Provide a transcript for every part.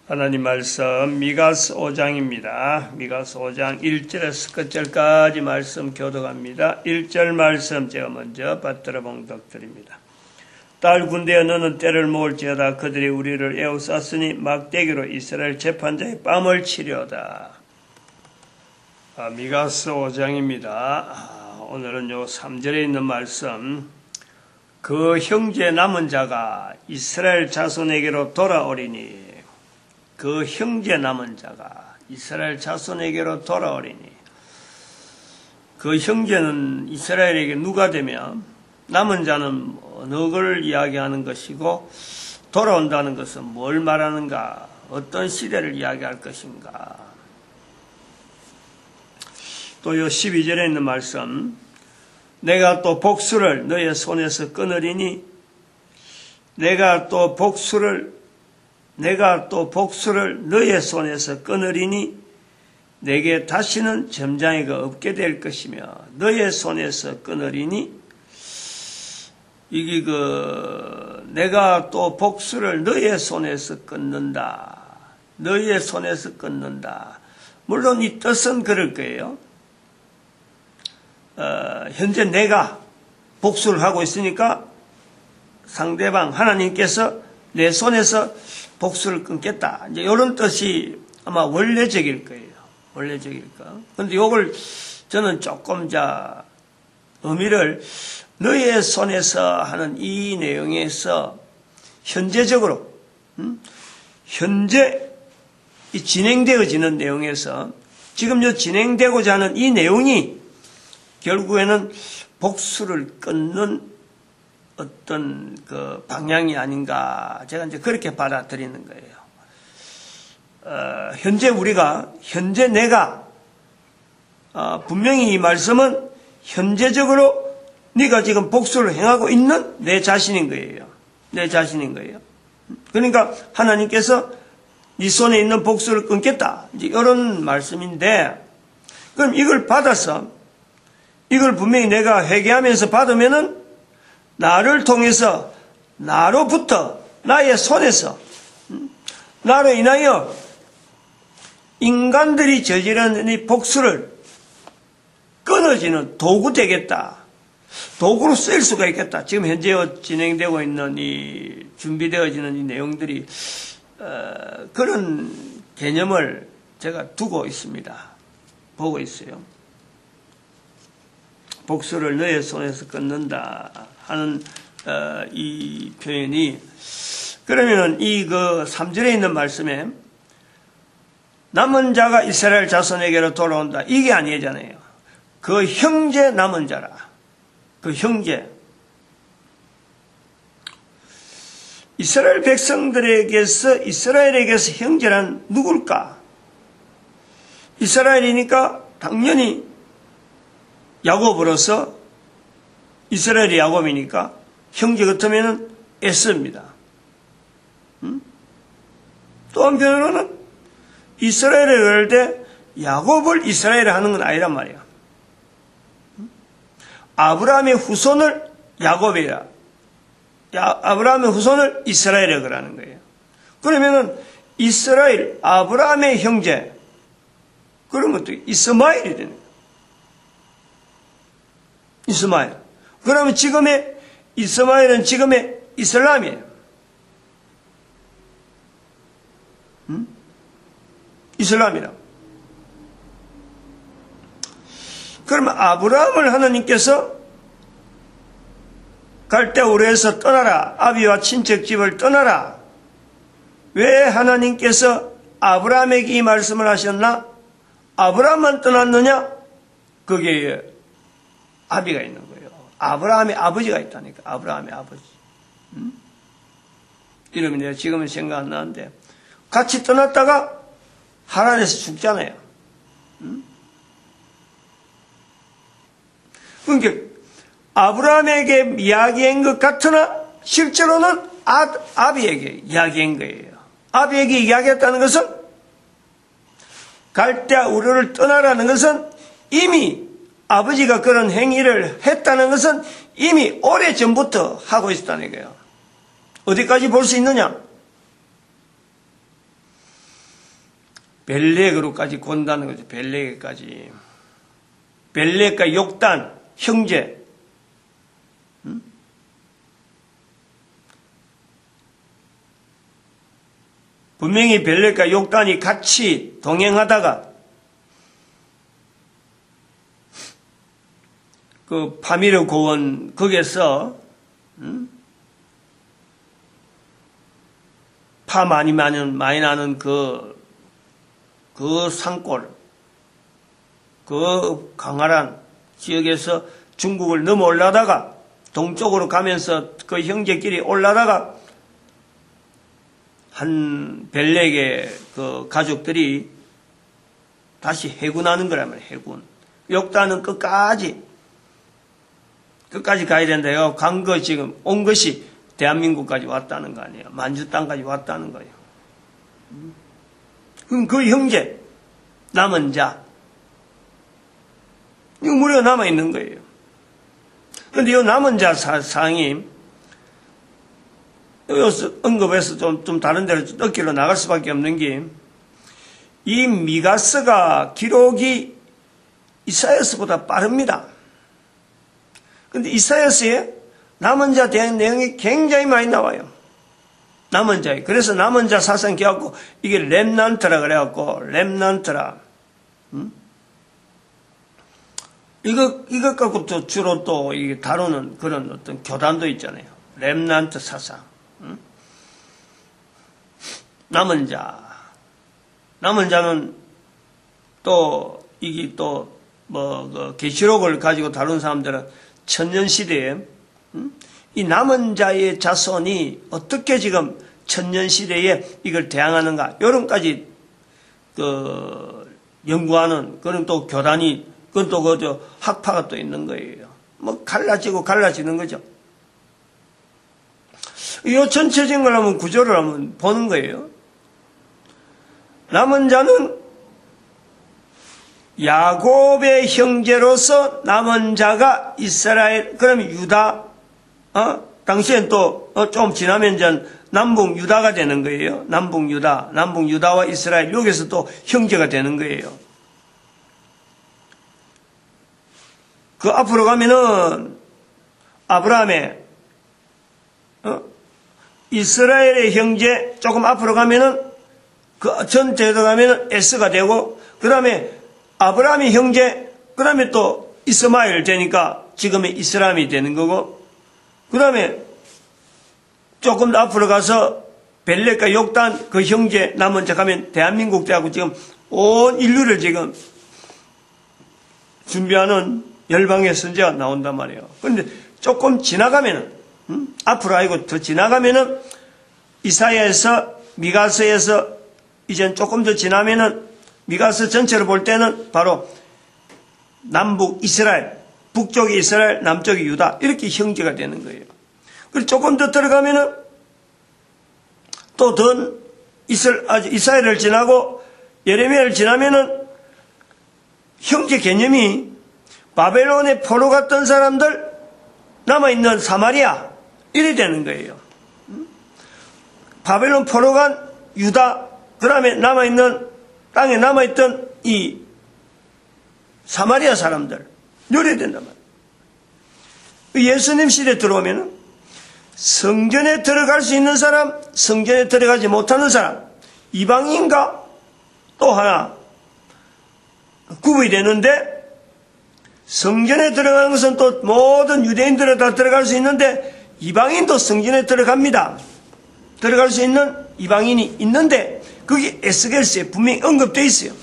하나님 말씀 미가서 5장입니다. 미가서 5장 1절에서 끝절까지 말씀 교독합니다. 1절 말씀 제가 먼저 받들어 봉독드립니다. 딸 군대여 너는 때를 모을지어다. 그들이 우리를 에워쌌으니 막대기로 이스라엘 재판장의 뺨을 치려다. 미가서 5장입니다. 오늘은 요 3절에 있는 말씀, 그 형제 남은 자가 이스라엘 자손에게로 돌아오리니, 그 형제 남은 자가 이스라엘 자손에게로 돌아오리니, 그 형제는 이스라엘에게 누가 되면 남은 자는 어느 걸 이야기하는 것이고, 돌아온다는 것은 뭘 말하는가, 어떤 시대를 이야기할 것인가. 또 요 12절에 있는 말씀, 내가 또 복수를 너의 손에서 끊으리니, 내가 또 복수를 너의 손에서 끊으리니 내게 다시는 점장이가 없게 될 것이며, 너의 손에서 끊으리니, 이게 내가 또 복수를 너의 손에서 끊는다. 너의 손에서 끊는다. 물론 이 뜻은 그럴 거예요. 현재 내가 복수를 하고 있으니까 상대방 하나님께서 내 손에서 복수를 끊겠다. 이제 이런 뜻이 아마 원래적일 거예요. 원래적일 거. 그런데 이걸 저는 조금 의미를 너의 손에서 하는 이 내용에서 현재적으로, 현재 이 진행되어지는 내용에서 지금 진행되고자 하는 이 내용이 결국에는 복수를 끊는 어떤 그 방향이 아닌가, 제가 이제 그렇게 받아들이는 거예요. 현재 내가, 분명히 이 말씀은 현재적으로 네가 지금 복수를 행하고 있는 내 자신인 거예요. 내 자신인 거예요. 그러니까 하나님께서 네 손에 있는 복수를 끊겠다, 이제 이런 말씀인데, 그럼 이걸 받아서, 이걸 분명히 내가 회개하면서 받으면은 나를 통해서, 나로부터, 나의 손에서, 나로 인하여 인간들이 저지르는 이 복수를 끊어지는 도구 되겠다. 도구로 쓰일 수가 있겠다. 지금 현재 진행되고 있는 이 준비되어지는 이 내용들이 그런 개념을 제가 두고 있습니다. 보고 있어요. 복수를 너의 손에서 끊는다 하는 이 표현이, 그러면은 이 3절에 있는 말씀에 남은 자가 이스라엘 자손에게로 돌아온다, 이게 아니잖아요. 그 형제 남은 자라. 그 형제. 이스라엘 이스라엘에게서 형제란 누굴까? 이스라엘이니까 당연히 야곱으로서, 이스라엘이 야곱이니까 형제 같으면은 에서입니다. 또 한편으로는 이스라엘에 그럴 때 야곱을 이스라엘에 하는 건 아니란 말이야. 아브라함의 후손을 야곱이라, 아브라함의 후손을 이스라엘에 그러는 거예요. 그러면은 이스라엘, 아브라함의 형제, 그러면 또 이스마엘이 되는 거예요. 이스마엘. 그러면 지금의 이스마엘은 지금의 이슬람이에요. 이슬람이라. 그러면 아브라함을 하나님께서 갈대우르에서 떠나라, 아비와 친척집을 떠나라. 왜 하나님께서 아브라함에게 이 말씀을 하셨나? 아브라함만 떠났느냐? 거기에 아비가 있는 거예요. 아브라함의 아버지가 있다니까. 아브라함의 아버지. 이름이 내가 지금은 생각 안 나는데, 같이 떠났다가 하란에서 죽잖아요. 그러니까 아브라함에게 이야기한 것 같으나 실제로는 아비에게 이야기한 거예요. 아비에게 이야기했다는 것은, 갈대아 우르를 떠나라는 것은, 이미 아버지가 그런 행위를 했다는 것은 이미 오래전부터 하고 있었다는 거예요. 어디까지 볼 수 있느냐? 벨렉으로까지 건다는 거죠. 벨렉까지. 벨렉과 욕단, 형제. 분명히 벨렉과 욕단이 같이 동행하다가 그 파미르 고원 거기에서 파 많이 나는 그 산골, 그 강활한 지역에서 중국을 넘어 올라다가 동쪽으로 가면서 그 형제끼리 올라다가 한 벨렉의 그 가족들이 다시 해군하는 거란 말이에요. 해군. 욕단은 끝까지 가야 된다요. 간 거 지금 온 것이 대한민국까지 왔다는 거 아니에요. 만주 땅까지 왔다는 거예요. 그럼 그 형제, 남은 자, 이거 무료가 남아있는 거예요. 그런데 이 남은 자 사항이 여기서 언급해서 좀 다른 데로 어깨로 나갈 수밖에 없는 게, 이 미가서가 기록이 이사야서보다 빠릅니다. 근데 이사야서에 남은 자 대한 내용이 굉장히 많이 나와요. 남은 자. 그래서 남은 자 사상 기하고 이게 렘넌트라 그래갖고 렘넌트라. 이것 갖고 또 주로 또 이게 다루는 그런 어떤 교단도 있잖아요. 렘넌트 사상. 남은 자. 남은 자는 또 이게 또 그 계시록을 가지고 다룬 사람들은 천년 시대에 이 남은 자의 자손이 어떻게 지금 천년 시대에 이걸 대항하는가, 요런까지 그 연구하는 그런 또 교단이, 그건 또 그 학파가 또 있는 거예요. 뭐 갈라지는 거죠. 이 전체적인 걸 한번 구조를 한번 보는 거예요. 남은 자는 야곱의 형제로서 남은 자가 이스라엘, 그러면 유다, 당시엔 또 좀 지나면 전 남북 유다가 되는 거예요. 남북 유다와 이스라엘, 여기서 또 형제가 되는 거예요. 그 앞으로 가면은 아브라함의 이스라엘의 형제, 조금 앞으로 가면은 그 전제도 가면은 에스가 되고, 그 다음에 아브라함의 형제, 그 다음에 또 이스마엘 되니까 지금의 이스라엘이 되는 거고, 그 다음에 조금 더 앞으로 가서 벨렉과 욕단 그 형제 남은 자 가면 대한민국 대하고 지금 온 인류를 지금 준비하는 열방의 선제가 나온단 말이에요. 그런데 조금 지나가면은, 앞으로 아니고 더 지나가면은 이사야에서, 미가서에서 이젠 조금 더 지나면은 미가서 전체를 볼 때는 바로 남북 이스라엘, 북쪽이 이스라엘, 남쪽이 유다, 이렇게 형제가 되는 거예요. 그리고 조금 더 들어가면은 또 더 이스라엘을 지나고 예레미야를 지나면은 형제 개념이 바벨론에 포로 갔던 사람들, 남아있는 사마리아, 이래 되는 거예요. 바벨론 포로 간 유다, 그 다음에 땅에 남아있던 이 사마리아 사람들, 이래 된단 말이에요. 예수님 시대에 들어오면은 성전에 들어갈 수 있는 사람, 성전에 들어가지 못하는 사람, 이방인과 또 하나 구분이 되는데, 성전에 들어가는 것은 또 모든 유대인들은 다 들어갈 수 있는데 이방인도 성전에 들어갑니다. 들어갈 수 있는 이방인이 있는데 그게 에스겔서에 분명히 언급되어 있어요.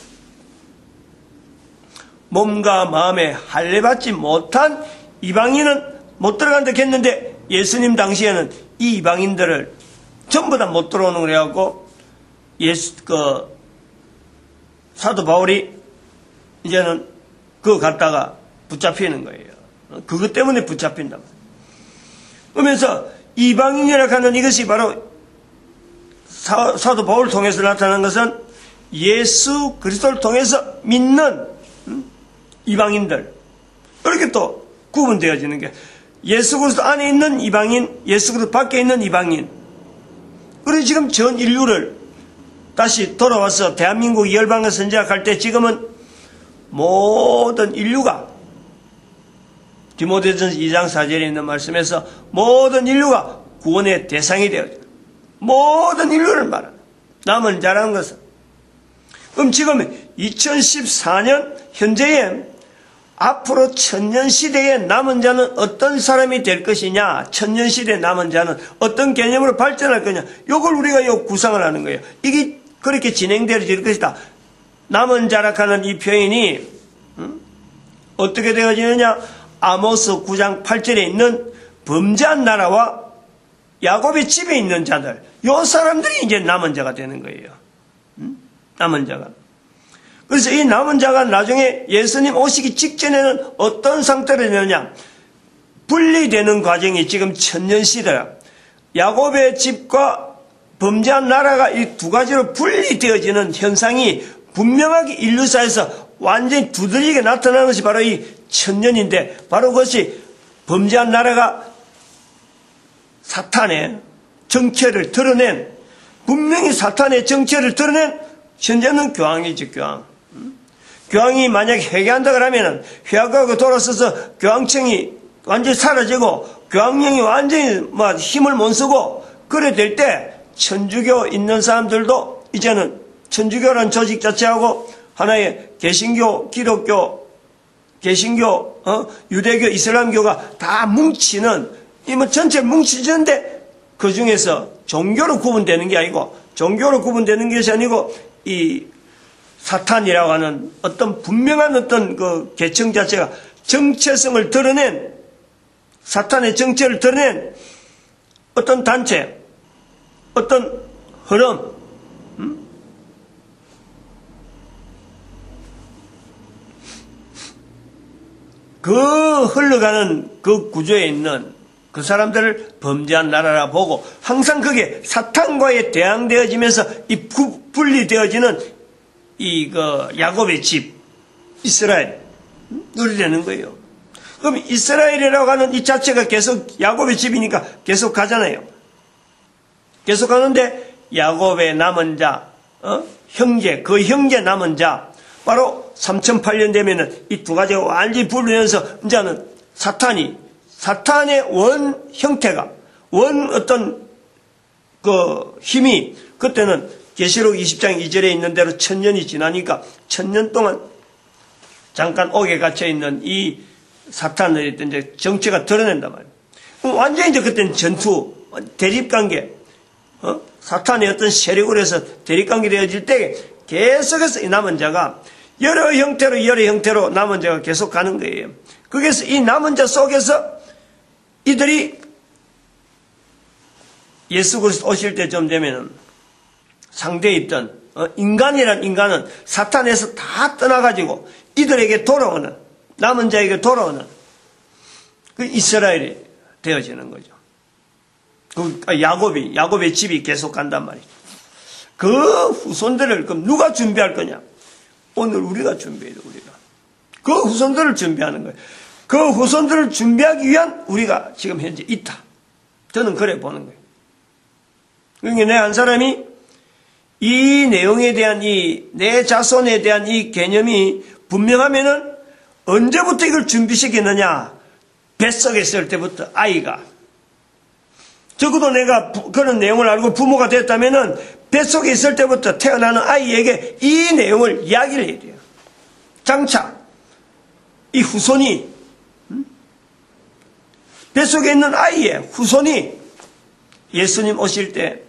몸과 마음에 할례받지 못한 이방인은 못 들어간다 했는데 예수님 당시에는 이 이방인들을 전부 다 못 들어오는 걸 해갖고 사도 바울이 이제는 그거 갖다가 붙잡히는 거예요. 그것 때문에 붙잡힌단 말이에요. 그러면서 이방인이라고 하는 이것이 바로 사도 바울을 통해서 나타난 것은 예수 그리스도를 통해서 믿는 이방인들, 이렇게 또 구분되어지는 게, 예수 그리스도 안에 있는 이방인, 예수 그리스도 밖에 있는 이방인. 그래서 지금 전 인류를 다시 돌아와서 대한민국 열방을 선지학할 때 지금은 모든 인류가 디모데전서 2장 4절에 있는 말씀에서 모든 인류가 구원의 대상이 되어져. 모든 인류를 말하는 남은 자라는 것은. 그럼 지금 2014년 현재에 앞으로 천년시대의 남은 자는 어떤 사람이 될 것이냐, 천년시대의 남은 자는 어떤 개념으로 발전할 거냐, 이걸 우리가 구상을 하는 거예요. 이게 그렇게 진행될 것이다. 남은 자라 하는 이 표현이 어떻게 되어지느냐, 아모스 9장 8절에 있는 범죄한 나라와 야곱의 집에 있는 자들, 요 사람들이 이제 남은 자가 되는 거예요. 남은 자가. 그래서 이 남은 자가 나중에 예수님 오시기 직전에는 어떤 상태로 되느냐, 분리되는 과정이 지금 천년시대라. 야곱의 집과 범죄한 나라가 이 두 가지로 분리되어지는 현상이 분명하게 인류사에서 완전히 두드러지게 나타나는 것이 바로 이 천년인데, 바로 그것이 범죄한 나라가 사탄의 정체를 드러낸, 분명히 사탄의 정체를 드러낸 현재는 교황이죠, 교황. 교황이 만약에 회개한다 그러면은 회개하고 돌아서서 교황청이 완전히 사라지고 교황령이 완전히 힘을 못 쓰고 그래 될 때 천주교 있는 사람들도 이제는 천주교라는 조직 자체하고 하나의 개신교, 기독교, 개신교, 유대교, 이슬람교가 다 뭉치는, 전체 뭉치는데 그 중에서 종교로 구분되는 게 아니고, 종교로 구분되는 것이 아니고, 이 사탄이라고 하는 어떤 분명한 어떤 그 계층 자체가 정체성을 드러낸, 사탄의 정체를 드러낸 어떤 단체, 어떤 흐름, 그 흘러가는 그 구조에 있는 그 사람들을 범죄한 나라라 보고 항상 그게 사탄과의 대항되어지면서 이 분리되어지는 이 야곱의 집, 이스라엘, 누리되는 거예요. 그럼 이스라엘이라고 하는 이 자체가 계속 야곱의 집이니까 계속 가잖아요. 계속 가는데 야곱의 남은 자, 형제, 그 형제 남은 자, 바로 3008년 되면은 이 두 가지가 완전히 분리되면서 이제는 사탄의 원 형태가, 원 어떤 그 힘이, 그때는 계시록 20장 2절에 있는 대로 1000년이 지나니까 1000년 동안 잠깐 옥에 갇혀 있는 이 사탄의 어떤 이제 정체가 드러낸단 말이에요. 완전히 이제 그때는 전투, 대립관계, 사탄의 어떤 세력으로 해서 대립관계 되어질 때 계속해서 이 남은 자가 여러 형태로 남은 자가 계속 가는 거예요. 거기서 이 남은 자 속에서 이들이 예수 그리스도 오실 때쯤 되면은 상대에 있던 인간이란 인간은 사탄에서 다 떠나가지고 이들에게 돌아오는, 남은 자에게 돌아오는 그 이스라엘이 되어지는 거죠. 야곱의 집이 계속 간단 말이죠. 그 후손들을 그럼 누가 준비할 거냐? 오늘 우리가 준비해야 돼, 우리가. 그 후손들을 준비하는 거예요. 그 후손들을 준비하기 위한 우리가 지금 현재 있다. 저는 그래 보는 거예요. 그러니까 내 한 사람이 이 내용에 대한 내 자손에 대한 이 개념이 분명하면은 언제부터 이걸 준비시키느냐? 뱃속에 있을 때부터 아이가. 적어도 내가 그런 내용을 알고 부모가 됐다면은 뱃속에 있을 때부터 태어나는 아이에게 이 내용을 이야기를 해야 돼요. 장차 이 후손이, 뱃속에 있는 아이의 후손이 예수님 오실 때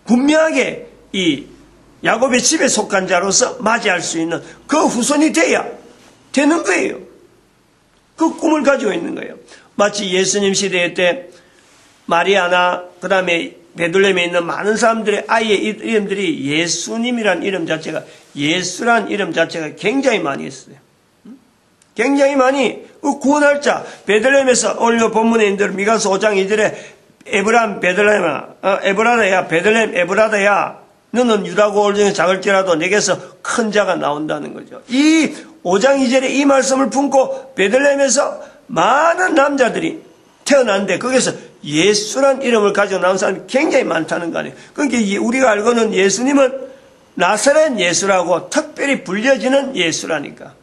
분명하게 이 야곱의 집에 속한 자로서 맞이할 수 있는 그 후손이 돼야 되는 거예요. 그 꿈을 가지고 있는 거예요. 마치 예수님 시대 때 마리아나 그 다음에 베들레헴에 있는 많은 사람들의 아이의 이름들이 예수님이란 이름 자체가, 예수란 이름 자체가 굉장히 많이 있어요. 굉장히 많이. 그 구원할 자, 베들레헴에서 오늘 본문에 있는 대로 미가서 5장 2절에 에브람 베들레헴아, 에브라다야, 베들레헴 에브라다야, 너는 유다고 올 중에 작을지라도 내게서 큰 자가 나온다는 거죠. 이 5장 2절에 이 말씀을 품고 베들레헴에서 많은 남자들이 태어났는데 거기서 예수란 이름을 가지고 나온 사람이 굉장히 많다는 거 아니에요. 그러니까 우리가 알고는 예수님은 나사렛 예수라고 특별히 불려지는 예수라니까.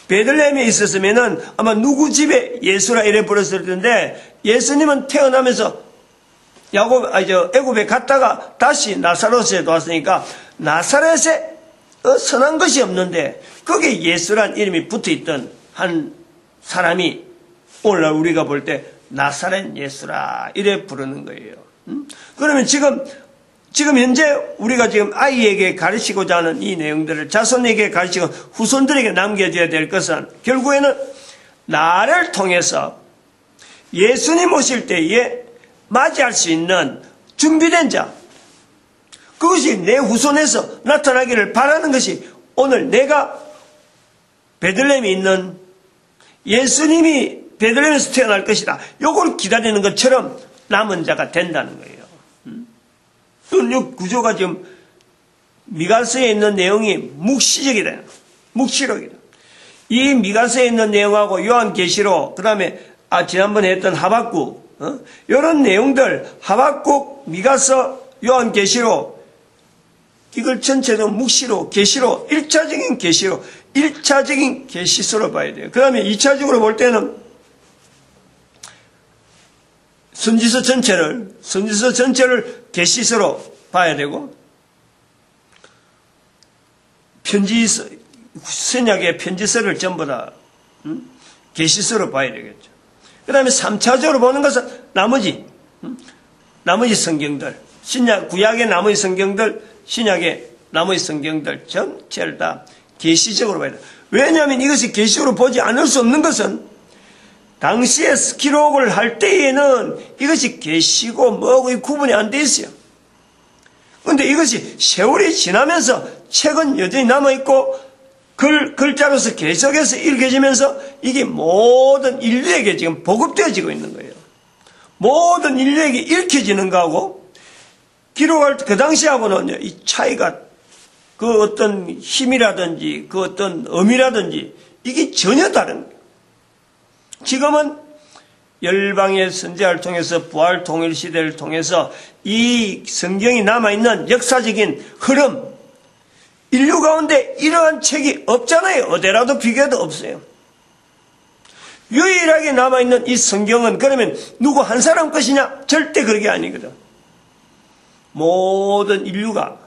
베들레헴에 있었으면은 아마 누구 집에 예수라 이래 불렀을 텐데, 예수님은 태어나면서 애굽에 갔다가 다시 나사렛에 왔으니까 나사렛에 선한 것이 없는데 거기에 예수란 이름이 붙어있던 한 사람이 오늘날 우리가 볼 때 나사렛 예수라 이래 부르는 거예요. 그러면 지금 현재 우리가 지금 아이에게 가르치고자 하는 이 내용들을 자손에게 가르치고 후손들에게 남겨줘야 될 것은 결국에는 나를 통해서 예수님 오실 때에 맞이할 수 있는 준비된 자, 그것이 내 후손에서 나타나기를 바라는 것이 오늘 내가 베들레헴에 있는 예수님이 베들레헴에서 태어날 것이다, 요걸 기다리는 것처럼 남은 자가 된다는 거예요. 이 구조가 지금 미가서에 있는 내용이 묵시적이다, 묵시록이다. 이 미가서에 있는 내용하고 요한계시록, 그 다음에 지난번에 했던 하박국, 이런 내용들, 하박국, 미가서, 요한계시록, 이걸 전체도 묵시록, 계시록, 1차적인 계시록, 1차적인 계시서로 봐야 돼요. 그 다음에 2차적으로 볼 때는 선지서 전체를 계시서로 봐야 되고, 선약의 편지서를 전부 다 계시서로 봐야 되겠죠. 그 다음에 3차적으로 보는 것은 나머지 성경들, 구약의 나머지 성경들, 신약의 나머지 성경들 전체를 다 계시적으로 봐야 돼요. 왜냐하면 이것이 계시적으로 보지 않을 수 없는 것은 당시에 스키록을 할 때에는 이것이 계시고 뭐고 구분이 안 돼 있어요. 그런데 이것이 세월이 지나면서 책은 여전히 남아있고 글자로서 계속해서 읽혀지면서 이게 모든 인류에게 지금 보급되어지고 있는 거예요. 모든 인류에게 읽혀지는 거하고 기록할 때 그 당시하고는 이 차이가, 그 어떤 힘이라든지 그 어떤 의미라든지 이게 전혀 다른 거예요. 지금은 열방의 선지자를 통해서 부활 통일 시대를 통해서 이 성경이 남아있는 역사적인 흐름, 인류 가운데 이러한 책이 없잖아요. 어디라도 비교해도 없어요. 유일하게 남아있는 이 성경은 그러면 누구 한 사람 것이냐? 절대 그런 게 아니거든. 모든 인류가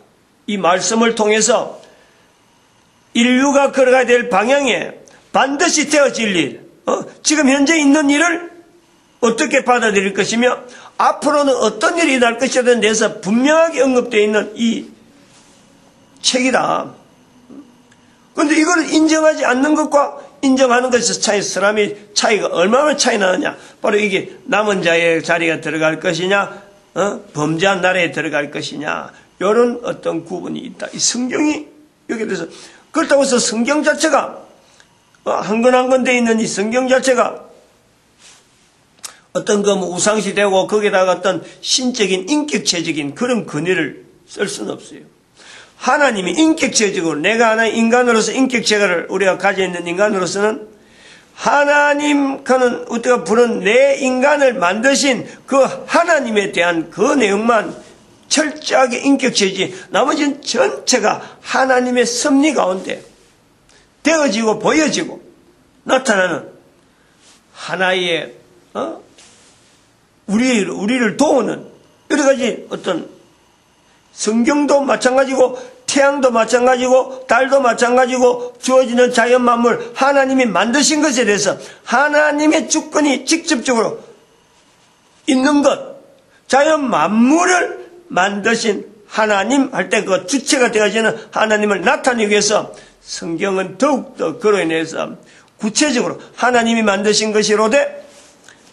이 말씀을 통해서 인류가 걸어가야 될 방향에 반드시 되어질 일, 지금 현재 있는 일을 어떻게 받아들일 것이며 앞으로는 어떤 일이 날 것이에 대해서 분명하게 언급되어 있는 이 책이다. 그런데 이걸 인정하지 않는 것과 인정하는 것에서 차이가 얼마나 차이 나느냐. 바로 이게 남은 자의 자리가 들어갈 것이냐, 범죄한 나라에 들어갈 것이냐, 이런 어떤 구분이 있다. 이 성경이 여기에 대해서, 그렇다고 해서 성경 자체가 한 권 한 권 되어 있는 이 성경 자체가 어떤 우상시 되고 거기다가 어떤 신적인 인격체적인 그런 근위를 쓸 수는 없어요. 하나님이 인격체적으로, 내가 하나의 인간으로서 인격체를 우리가 가지고 있는 인간으로서는 하나님, 그는 우리가 부른 내 인간을 만드신 그 하나님에 대한 그 내용만 철저하게 인격체지, 나머지는 전체가 하나님의 섭리 가운데 되어지고 보여지고 나타나는 하나의 우리를 도우는 여러 가지 어떤, 성경도 마찬가지고 태양도 마찬가지고 달도 마찬가지고 주어지는 자연 만물, 하나님이 만드신 것에 대해서 하나님의 주권이 직접적으로 있는 것, 자연 만물을 만드신 하나님 할 때 그 주체가 되어지는 하나님을 나타내기 위해서 성경은 더욱더 그로 인해서 구체적으로 하나님이 만드신 것이로되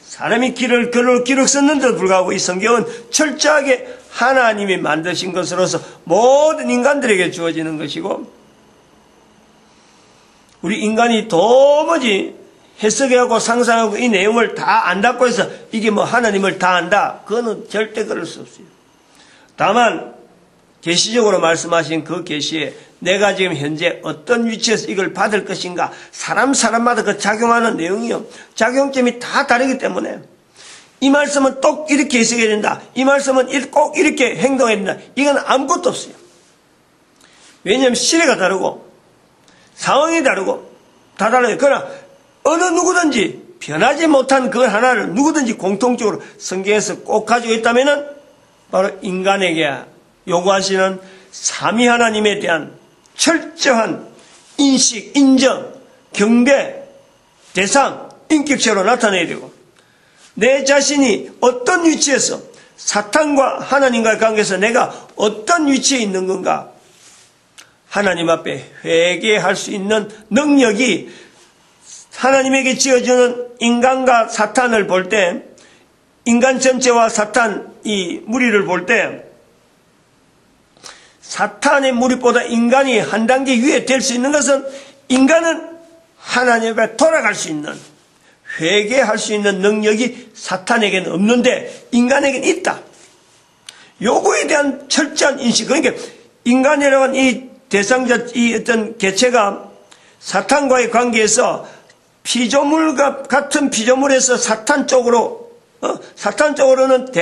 사람이 글을 기록 썼는데도 불구하고 이 성경은 철저하게 하나님이 만드신 것으로서 모든 인간들에게 주어지는 것이고, 우리 인간이 도무지 해석하고 상상하고 이 내용을 다 안다고 해서 이게 하나님을 다 안다, 그거는 절대 그럴 수 없어요. 다만 계시적으로 말씀하신 그 계시에 내가 지금 현재 어떤 위치에서 이걸 받을 것인가, 사람마다 그 작용하는 내용이요, 작용점이 다 다르기 때문에 이 말씀은 꼭 이렇게 해석해야 된다. 이 말씀은 꼭 이렇게 행동해야 된다. 이건 아무것도 없어요. 왜냐하면 시대가 다르고 상황이 다르고 다 달라요. 그러나 어느 누구든지 변하지 못한 그 하나를 누구든지 공통적으로 성경에서 꼭 가지고 있다면은 바로 인간에게 요구하시는 삼위 하나님에 대한 철저한 인식, 인정, 경배, 대상, 인격체로 나타내야 되고 내 자신이 어떤 위치에서 사탄과 하나님과의 관계에서 내가 어떤 위치에 있는 건가 하나님 앞에 회개할 수 있는 능력이 하나님에게 지어주는 인간과 사탄을 볼 때 인간 전체와 사탄 이 무리를 볼 때 사탄의 무리보다 인간이 한 단계 위에 될 수 있는 것은 인간은 하나님 앞에 돌아갈 수 있는 회개할 수 있는 능력이 사탄에게는 없는데 인간에게는 있다. 요거에 대한 철저한 인식. 그러니까 인간이라고 하는 이 대상자, 이 어떤 개체가 사탄과의 관계에서 피조물과 같은 피조물에서 사탄 쪽으로는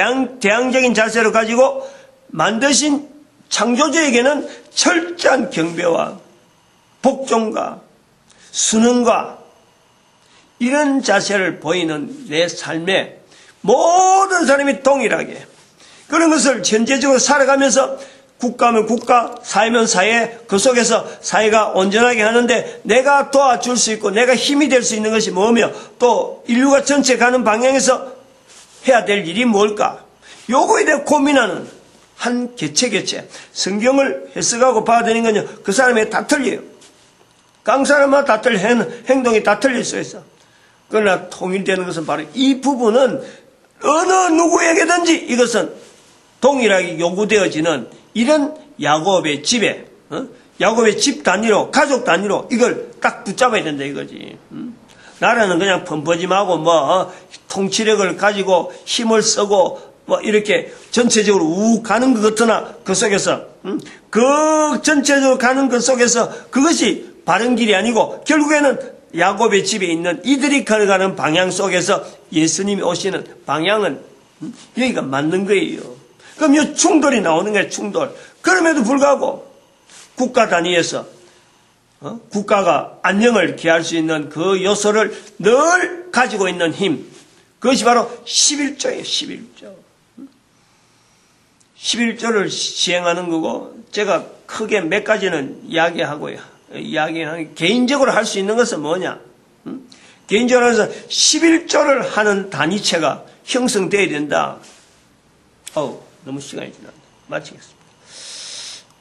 대항적인 자세를 가지고 만드신 창조주에게는 철저한 경배와 복종과 순응과 이런 자세를 보이는 내 삶에 모든 사람이 동일하게 그런 것을 전체적으로 살아가면서 국가면 국가, 사회면 사회, 그 속에서 사회가 온전하게 하는데 내가 도와줄 수 있고 내가 힘이 될 수 있는 것이 뭐며 또 인류가 전체 가는 방향에서 해야 될 일이 뭘까? 요거에 대해 고민하는 한 개체 성경을 해석하고 봐야 되는 건요 그 사람이 다 틀려요. 각 사람마다 다 틀려 행동이 다 틀릴 수 있어. 그러나 통일되는 것은 바로 이 부분은 어느 누구에게든지 이것은 동일하게 요구되어지는 이런 야곱의 집에 야곱의 집 단위로 가족 단위로 이걸 딱 붙잡아야 된다 이거지. 나라는 그냥 펌퍼짐하고 통치력을 가지고 힘을 쓰고 이렇게 전체적으로 우 가는 것 같으나 그 속에서 그 전체적으로 가는 것 속에서 그것이 바른 길이 아니고 결국에는 야곱의 집에 있는 이들이 걸어가는 방향 속에서 예수님이 오시는 방향은 여기가 맞는 거예요. 그럼 이 충돌이 나오는 거예요. 충돌. 그럼에도 불구하고 국가 단위에서 국가가 안녕을 기할 수 있는 그 요소를 늘 가지고 있는 힘, 그것이 바로 11조예요. 11조. 11조를 시행하는 거고 제가 크게 몇 가지는 이야기하고요. 이야기하는 개인적으로 할 수 있는 것은 뭐냐? 개인적으로 해서 11조를 하는 단위체가 형성되어야 된다. 너무 시간이 지났네. 마치겠습니다.